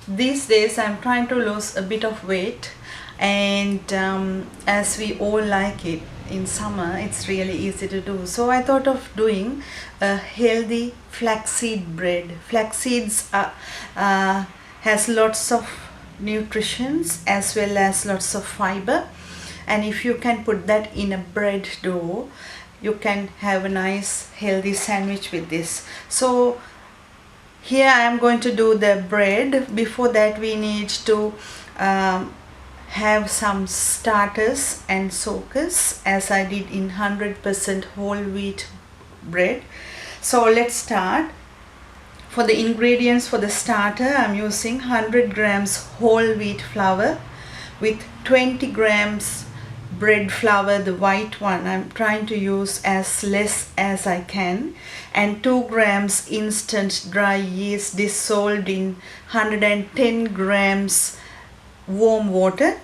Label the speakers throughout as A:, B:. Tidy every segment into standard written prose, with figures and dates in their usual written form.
A: these days I'm trying to lose a bit of weight, and as we all like it in summer, it's really easy to do. So I thought of doing a healthy flaxseed bread. Flax seeds has lots of nutritions as well as lots of fiber, and if you can put that in a bread dough, you can have a nice healthy sandwich with this. So here I am going to do the bread. Before that, we need to have some starters and soakers, as I did in 100% whole wheat bread. So let's start. For the ingredients for the starter, I'm using 100 grams whole wheat flour with 20 grams bread flour, the white one. I'm trying to use as less as I can, and 2 grams instant dry yeast dissolved in 110 grams warm water.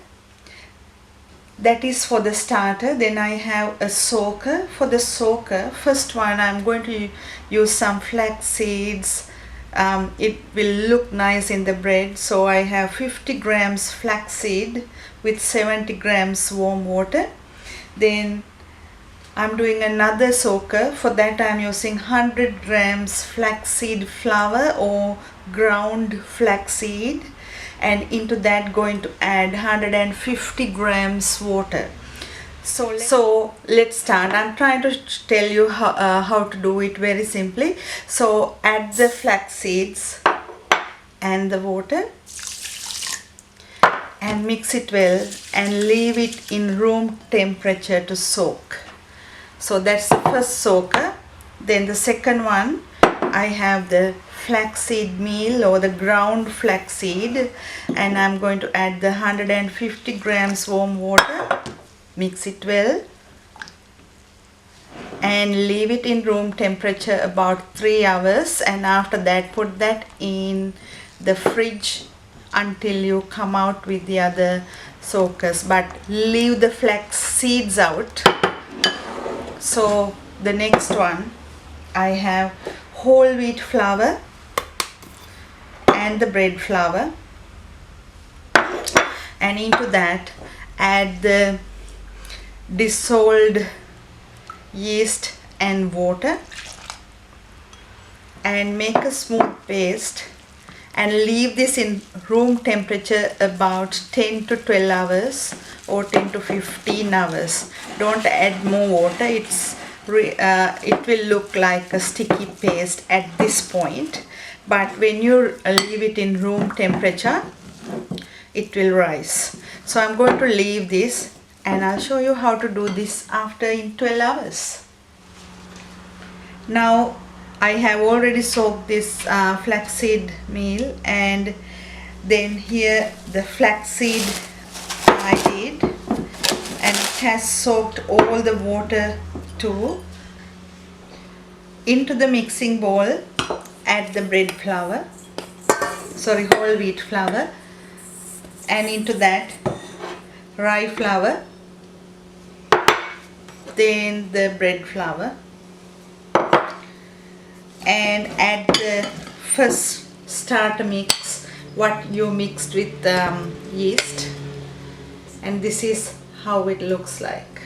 A: That is for the starter. Then I have a soaker. For the soaker, first one, I'm going to use some flax seeds. It will look nice in the bread, so I have 50 grams flaxseed with 70 grams warm water. Then I'm doing another soaker. For that I'm using 100 grams flaxseed flour or ground flaxseed, and into that going to add 150 grams water. So let's start. I'm trying to tell you how to do it very simply. So add the flax seeds and the water and mix it well and leave it in room temperature to soak. So that's the first soaker. Then the second one, I have the flaxseed meal or the ground flaxseed, and I'm going to add the 150 grams warm water. Mix it well and leave it in room temperature about 3 hours, and after that put that in the fridge until you come out with the other soakers, but leave the flax seeds out. So the next one, I have whole wheat flour and the bread flour, and into that add the dissolved yeast and water and make a smooth paste and leave this in room temperature about 10 to 12 hours or 10 to 15 hours. Don't add more water. It will look like a sticky paste at this point, but when you leave it in room temperature, it will rise. So I'm going to leave this, and I'll show you how to do this after in 12 hours. Now I have already soaked this flaxseed meal, and then here the flaxseed I did, and it has soaked all the water too. Into the mixing bowl add the bread flour, whole wheat flour, and into that rye flour, then the bread flour, and add the first starter mix what you mixed with yeast, and this is how it looks like.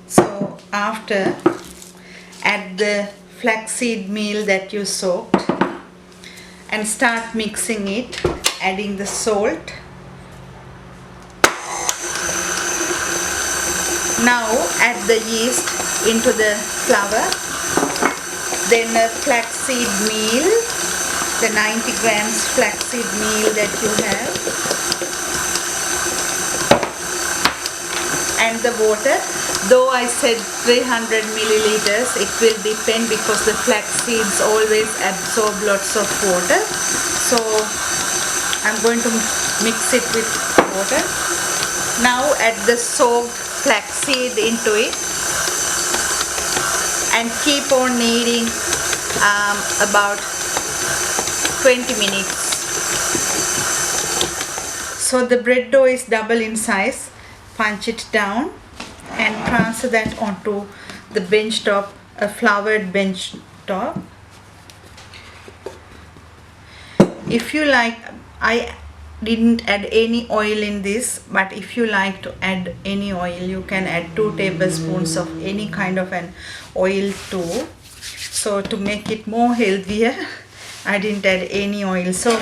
A: So after, add the flaxseed meal that you soaked and start mixing it, adding the salt. Now add the yeast into the flour, then a flaxseed meal, the 90 grams flaxseed meal that you have, and the water. Though I said 300 milliliters, it will depend because the flax seeds always absorb lots of water. So I'm going to mix it with water. Now add the soaked flaxseed into it and keep on kneading about 20 minutes. So the bread dough is double in size. Punch it down and transfer that onto the bench top, a floured bench top. If you like, I didn't add any oil in this, but if you like to add any oil, you can add 2 tablespoons of any kind of an oil too. So to make it more healthier, I didn't add any oil. So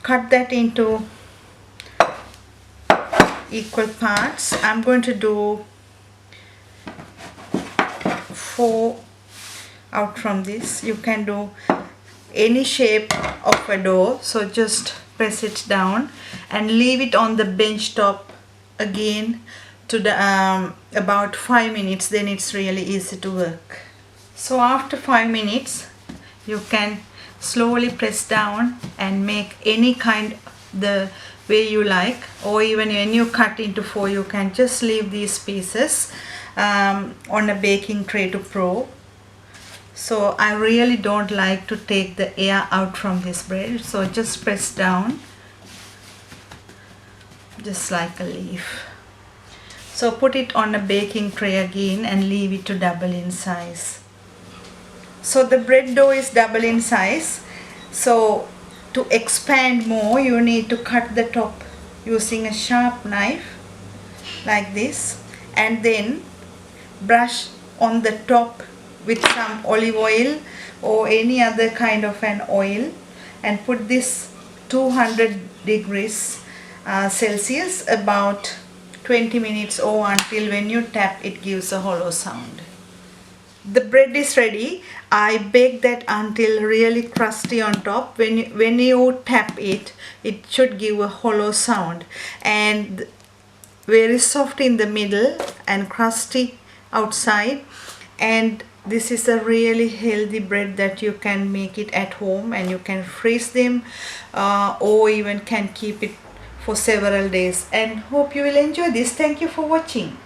A: cut that into equal parts. I'm going to do 4 out from this. You can do any shape of a dough, so just press it down and leave it on the bench top again to the about 5 minutes. Then it's really easy to work. So after 5 minutes, you can slowly press down and make any kind the way you like, or even when you cut into 4, you can just leave these pieces on a baking tray to pro. So I really don't like to take the air out from this bread, so just press down just like a leaf. So put it on a baking tray again and leave it to double in size. So the bread dough is double in size, so to expand more you need to cut the top using a sharp knife like this, and then brush on the top with some olive oil or any other kind of an oil, and put this 200 degrees Celsius about 20 minutes or until when you tap it gives a hollow sound. The bread is ready. I baked that until really crusty on top. When you tap it, it should give a hollow sound, and very soft in the middle and crusty outside. And this is a really healthy bread that you can make it at home, and you can freeze them or even can keep it for several days. And hope you will enjoy this. Thank you for watching.